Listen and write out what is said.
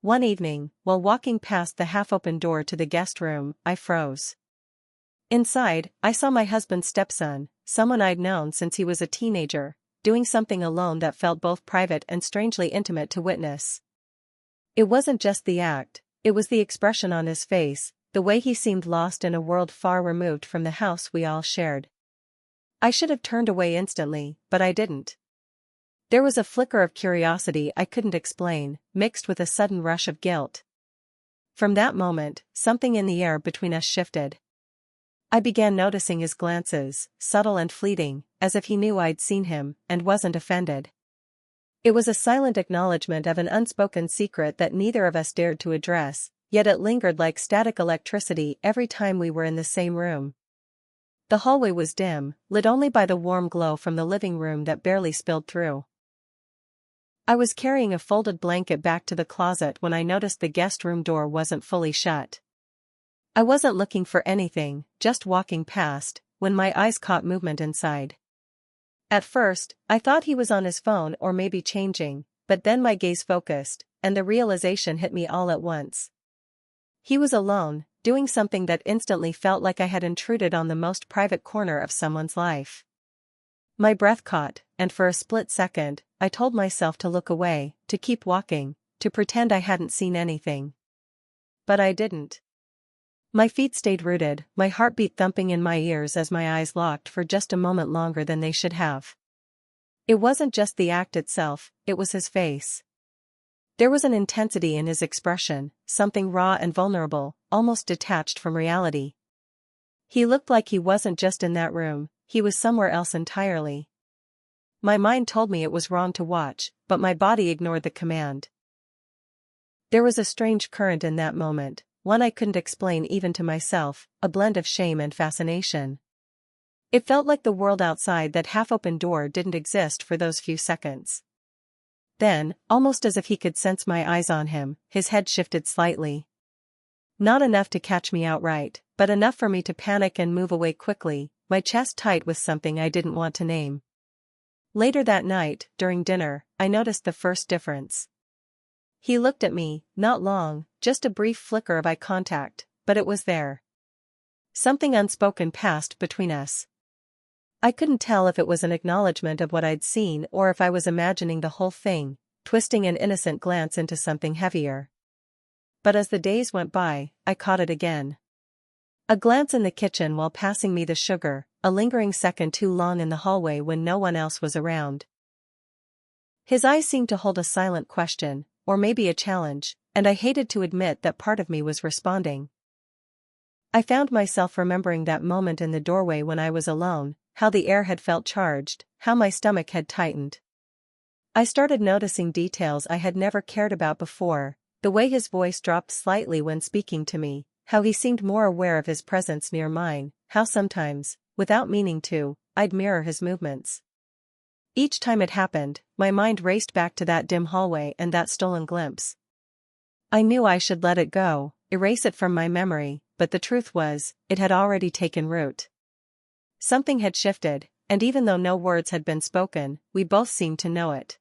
One evening, while walking past the half-open door to the guest room, I froze. Inside, I saw my husband's stepson, someone I'd known since he was a teenager, doing something alone that felt both private and strangely intimate to witness. It wasn't just the act, it was the expression on his face, the way he seemed lost in a world far removed from the house we all shared. I should have turned away instantly, but I didn't. There was a flicker of curiosity I couldn't explain, mixed with a sudden rush of guilt. From that moment, something in the air between us shifted. I began noticing his glances, subtle and fleeting, as if he knew I'd seen him, and wasn't offended. It was a silent acknowledgement of an unspoken secret that neither of us dared to address, yet it lingered like static electricity every time we were in the same room. The hallway was dim, lit only by the warm glow from the living room that barely spilled through. I was carrying a folded blanket back to the closet when I noticed the guest room door wasn't fully shut. I wasn't looking for anything, just walking past, when my eyes caught movement inside. At first, I thought he was on his phone or maybe changing, but then my gaze focused, and the realization hit me all at once. He was alone, doing something that instantly felt like I had intruded on the most private corner of someone's life. My breath caught, and for a split second, I told myself to look away, to keep walking, to pretend I hadn't seen anything. But I didn't. My feet stayed rooted, my heartbeat thumping in my ears as my eyes locked for just a moment longer than they should have. It wasn't just the act itself, it was his face. There was an intensity in his expression, something raw and vulnerable, almost detached from reality. He looked like he wasn't just in that room, he was somewhere else entirely. My mind told me it was wrong to watch, but my body ignored the command. There was a strange current in that moment, one I couldn't explain even to myself, a blend of shame and fascination. It felt like the world outside that half-open door didn't exist for those few seconds. Then, almost as if he could sense my eyes on him, his head shifted slightly. Not enough to catch me outright, but enough for me to panic and move away quickly, my chest tight with something I didn't want to name. Later that night, during dinner, I noticed the first difference. He looked at me, not long, just a brief flicker of eye contact, but it was there. Something unspoken passed between us. I couldn't tell if it was an acknowledgement of what I'd seen or if I was imagining the whole thing, twisting an innocent glance into something heavier. But as the days went by, I caught it again. A glance in the kitchen while passing me the sugar, a lingering second too long in the hallway when no one else was around. His eyes seemed to hold a silent question, or maybe a challenge, and I hated to admit that part of me was responding. I found myself remembering that moment in the doorway when I was alone, how the air had felt charged, how my stomach had tightened. I started noticing details I had never cared about before, the way his voice dropped slightly when speaking to me, how he seemed more aware of his presence near mine, how sometimes, without meaning to, I'd mirror his movements. Each time it happened, my mind raced back to that dim hallway and that stolen glimpse. I knew I should let it go, erase it from my memory, but the truth was, it had already taken root. Something had shifted, and even though no words had been spoken, we both seemed to know it.